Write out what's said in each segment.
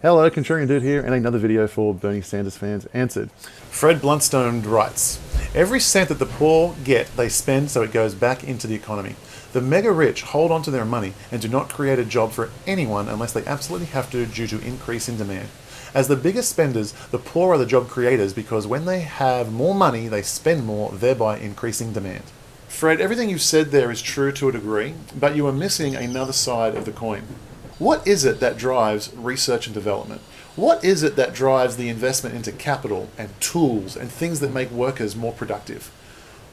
Hello, Contrarian Dude here, and another video for Bernie Sanders fans answered. Fred Bluntstone writes, "Every cent that the poor get, they spend so it goes back into the economy. The mega rich hold on to their money and do not create a job for anyone unless they absolutely have to due to increase in demand. As the biggest spenders, the poor are the job creators because when they have more money, they spend more, thereby increasing demand." Fred, everything you've said there is true to a degree, but you are missing another side of the coin. What is it that drives research and development? What is it that drives the investment into capital and tools and things that make workers more productive?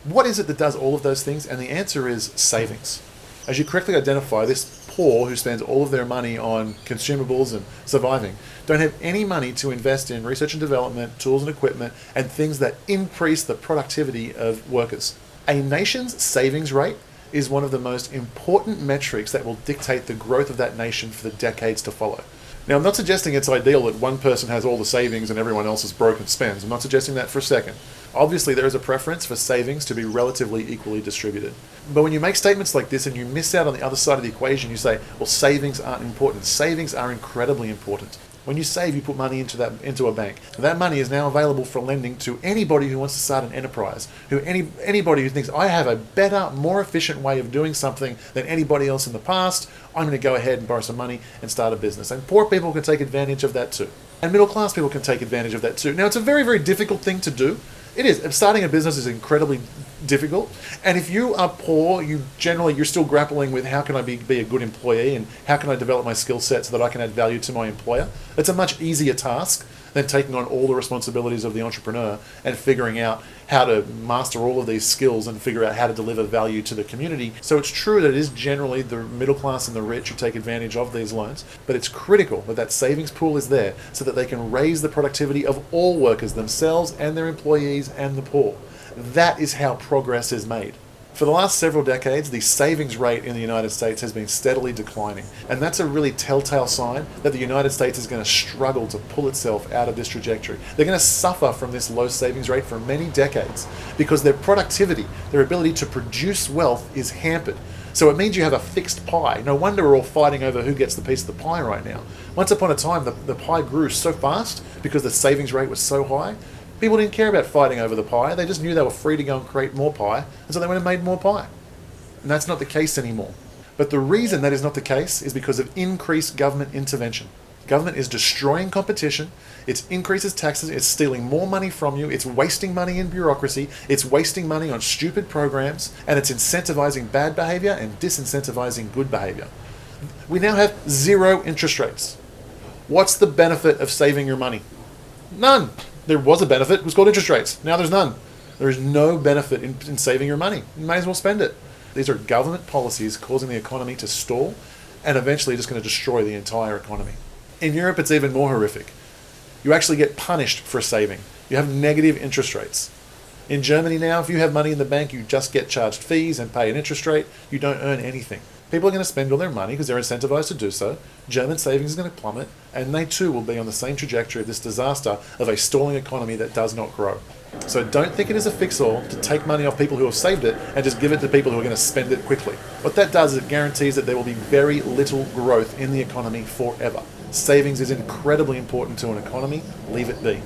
What is it that does all of those things? And the answer is savings. As you correctly identify, this poor who spends all of their money on consumables and surviving don't have any money to invest in research and development, tools and equipment, and things that increase the productivity of workers. A nation's savings rate is one of the most important metrics that will dictate the growth of that nation for the decades to follow. Now, I'm not suggesting it's ideal that one person has all the savings and everyone else is broke and spends. I'm not suggesting that for a second. Obviously, there is a preference for savings to be relatively equally distributed. But when you make statements like this and you miss out on the other side of the equation, you say, well, savings aren't important. Savings are incredibly important. When you save, you put money into a bank. That money is now available for lending to anybody who wants to start an enterprise, anybody who thinks, I have a better, more efficient way of doing something than anybody else in the past. I'm going to go ahead and borrow some money and start a business. And poor people can take advantage of that too. And middle class people can take advantage of that too. Now, it's a very, very difficult thing to do. It is. Starting a business is incredibly difficult. And if you are poor, you're still grappling with how can I be a good employee and how can I develop my skill set so that I can add value to my employer. It's a much easier task than taking on all the responsibilities of the entrepreneur and figuring out how to master all of these skills and figure out how to deliver value to the community. So it's true that it is generally the middle class and the rich who take advantage of these loans, but it's critical that that savings pool is there so that they can raise the productivity of all workers, themselves and their employees and the poor. That is how progress is made. For the last several decades, the savings rate in the United States has been steadily declining, and that's a really telltale sign that the United States is going to struggle to pull itself out of this trajectory. They're going to suffer from this low savings rate for many decades because their productivity, their ability to produce wealth is hampered. So it means you have a fixed pie. No wonder we're all fighting over who gets the piece of the pie right now. Once upon a time, the pie grew so fast because the savings rate was so high. People didn't care about fighting over the pie. They just knew they were free to go and create more pie, and so they went and made more pie. And that's not the case anymore. But the reason that is not the case is because of increased government intervention. Government is destroying competition, it increases taxes, it's stealing more money from you, it's wasting money in bureaucracy, it's wasting money on stupid programs, and it's incentivizing bad behavior and disincentivizing good behavior. We now have zero interest rates. What's the benefit of saving your money? None. There was a benefit, it was called interest rates. Now there's none. There is no benefit in saving your money. You may as well spend it. These are government policies causing the economy to stall and eventually just going to destroy the entire economy. In Europe, it's even more horrific. You actually get punished for saving. You have negative interest rates. In Germany now, if you have money in the bank, you just get charged fees and pay an interest rate. You don't earn anything. People are going to spend all their money because they're incentivized to do so. German savings is going to plummet, and they too will be on the same trajectory of this disaster of a stalling economy that does not grow. So don't think it is a fix-all to take money off people who have saved it and just give it to people who are going to spend it quickly. What that does is it guarantees that there will be very little growth in the economy forever. Savings is incredibly important to an economy. Leave it be.